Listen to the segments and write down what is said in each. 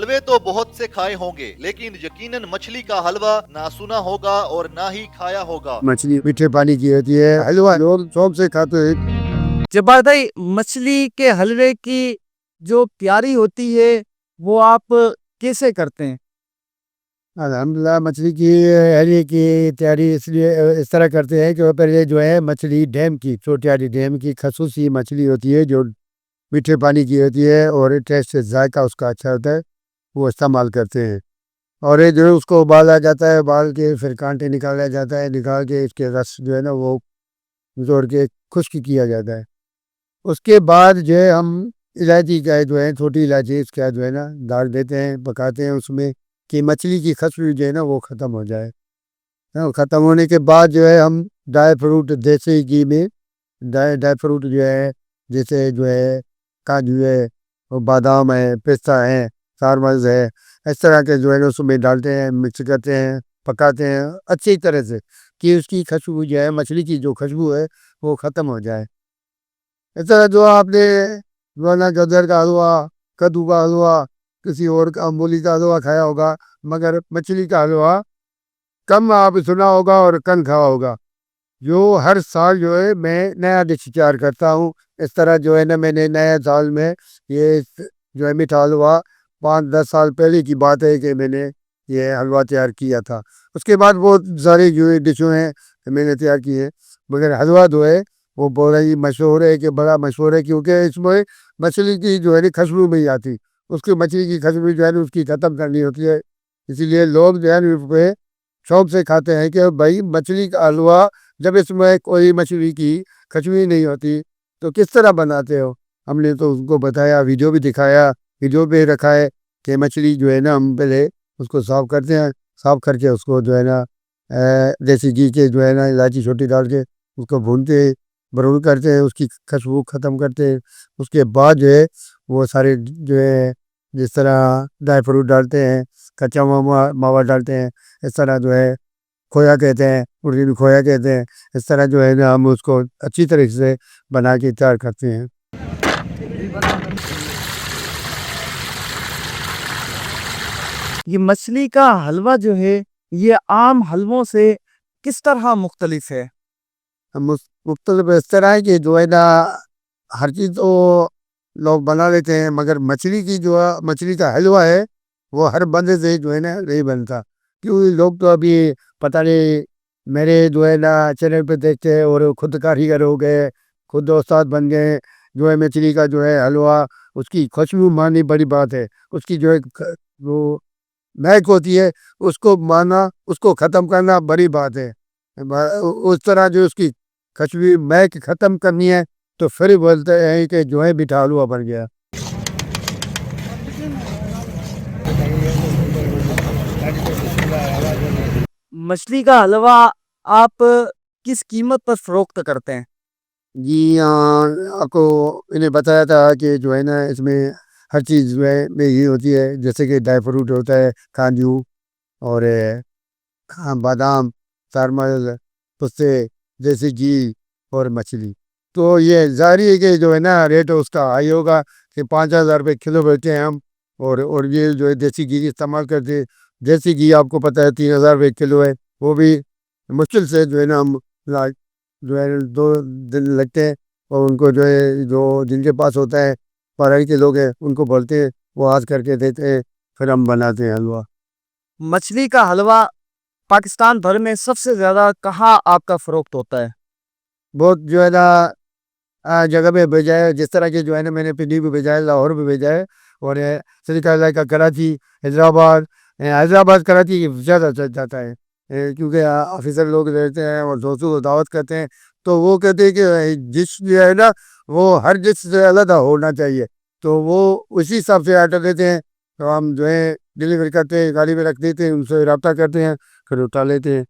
हलवे तो बहुत से खाए होंगे, लेकिन यकीनन मछली का हलवा ना सुना होगा और ना ही खाया होगा। मछली मीठे पानी की होती है, हलवा लोग शौक से खाते हैं। जब्बार भाई, मछली के हलवे की जो तैयारी होती है वो आप कैसे करते हैं? अल्हम्दुलिल्लाह मछली की हलवे की तैयारी इसलिए इस तरह करते हैं कि पहले जो है मछली डैम की, छोटी वाली डैम की खसूसी मछली होती है जो मीठे पानी की होती है और टेस्ट से जायका उसका अच्छा होता है, वो इस्तेमाल करते हैं। और ये जो है उसको उबाला जाता है, उबाल के फिर कांटे निकाला जाता है, निकाल के इसके रस जो है ना वो निचोड़ के खुश्क किया जाता है। उसके बाद जो है हम इलायची का जो है, छोटी इलायची इसका जो है ना डाल देते हैं, पकाते हैं उसमें कि मछली की खुशबू जो है ना वो ख़त्म हो जाए। हाँ, ख़त्म होने के बाद जो है हम ड्राई फ्रूट देसी घी में ड्राई ड्राई फ्रूट जो है, जैसे जो है काजू है और बादाम है, पिस्ता है, चारमगज़ है, इस तरह के जो है ना उसमें डालते हैं, मिक्स करते हैं, पकाते हैं अच्छी तरह से कि उसकी खुशबू जो है, मछली की जो खुशबू है वो ख़त्म हो जाए। इस तरह जो आपने जो है ना गदर का हलवा, कद्दू का हलवा, किसी और का मूली का हलवा खाया होगा, मगर मछली का हलवा कम आप सुना होगा और कम खाया होगा। जो हर साल जो है मैं नया डिश तैयार करता हूँ। इस तरह जो है ना मैंने नए साल में ये जो है मीठा हलवा 5-10 साल पहले की बात है कि मैंने ये हलवा तैयार किया था। उसके बाद बहुत सारी जो है डिशें हैं मैंने तैयार की है, मगर हलवा जो है वो बड़ा ही मशहूर है कि बड़ा मशहूर है क्योंकि इसमें मछली की जो है ना खुशबू नहीं आती। उसकी मछली की खुशबू जो है ना उसकी ख़त्म करनी होती है। इसीलिए लोग जो है ना उसपे शौक से खाते हैं कि भाई मछली का हलवा, जब इसमें कोई मछली की खुशबू नहीं होती तो किस तरह बनाते हो? हमने तो उसको बताया, वीडियो भी दिखाया, वीडियो पे रखा है कि मछली जो है ना हम पहले उसको साफ़ करते हैं, साफ़ करके उसको जो है ना देसी घी के जो है ना इलायची छोटी डाल के उसको भूनते हैं, ब्राउन करते हैं, उसकी खुशबू ख़त्म करते हैं। उसके बाद जो है वो सारे जो है जिस तरह ड्राई फ्रूट डालते हैं, कच्चा मावा मावा डालते हैं, इस तरह जो है खोया कहते हैं, उर्दू में खोया कहते हैं। इस तरह जो है ना हम उसको अच्छी तरीके से बना के तैयार करते हैं। ये मछली का हलवा जो है ये आम हलवों से किस तरह मुख्तलिफ है? हम मुख्तलिफ इस तरह है कि जो है ना हर चीज़ तो लोग बना लेते हैं, मगर मछली की जो है मछली का हलवा है वो हर बंदे से जो है ना नहीं बनता। क्योंकि लोग तो अभी पता नहीं मेरे जो है ना चैनल पे देखते हैं और खुद कारीगर हो गए, खुद उस्ताद बन गए। जो है मछली का जो है हलवा, उसकी खुशबू माननी बड़ी बात है। उसकी जो है वो महक होती है, उसको मानना, उसको ख़त्म करना बड़ी बात है। उस तरह जो उसकी खुशबू महक ख़त्म करनी है तो फिर बोलते हैं कि जो है मीठा हलवा बन गया। मछली का हलवा आप किस कीमत पर फरोख्त करते हैं? जी हाँ, आपको इन्हें बताया था कि जो है ना इसमें हर चीज़ जो है में ये होती है, जैसे कि ड्राई फ्रूट होता है, काजू और हाँ, बादाम, चारमगज़, पिस्ते, देसी घी और मछली। तो ये ज़ाहिर है कि जो है ना रेट उसका हाई होगा कि 5,000 रुपये किलो बेचते हैं हम। और ये जो है देसी घी इस्तेमाल करते हैं। देसी घी आपको पता है 3,000 रुपये किलो है। वो भी मुश्किल से जो है ना हम ला जो है 2 दिन लगते हैं और उनको जो है जो जिनके पास होता है, पढ़ाई के लोग हैं, उनको बोलते हैं, वो आज करके देते हैं, फिर हम बनाते हैं हलवा। मछली का हलवा पाकिस्तान भर में सबसे ज़्यादा कहाँ आपका फ़रोख्त होता है? बहुत जो है ना जगह पे भेजा है, जिस तरह के जो है ना मैंने पिंडी भी भेजा है, लाहौर भी भेजा है और श्रीकाला का कराची, हैदराबाद, हैदराबाद कराची ज़्यादा चल जाता है। क्योंकि ऑफिसर लोग रहते हैं और दोस्तों को दावत करते हैं, तो वो कहते हैं कि डिश जो है ना वो हर डिश से अलग होना चाहिए, तो वो उसी हिसाब से आर्डर देते हैं। तो हम जो है डिलीवरी करते हैं, गाड़ी में रख देते हैं, उनसे रब्ता करते हैं, फिर उठा लेते हैं।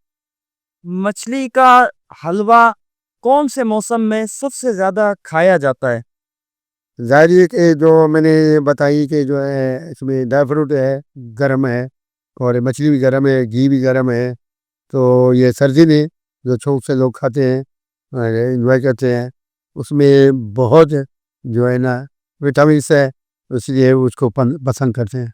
मछली का हलवा कौन से मौसम में सबसे ज़्यादा खाया जाता है? ज़ाहिर है कि जो मैंने ये बताई कि जो है इसमें ड्राई फ्रूट है, गर्म है और मछली भी गर्म है, घी भी गर्म है। तो ये सर्दी में जो शौक से लोग खाते हैं और एंजॉय करते हैं, उसमें बहुत जो है ना विटामिन्स है, इसलिए उसको पसंद करते हैं।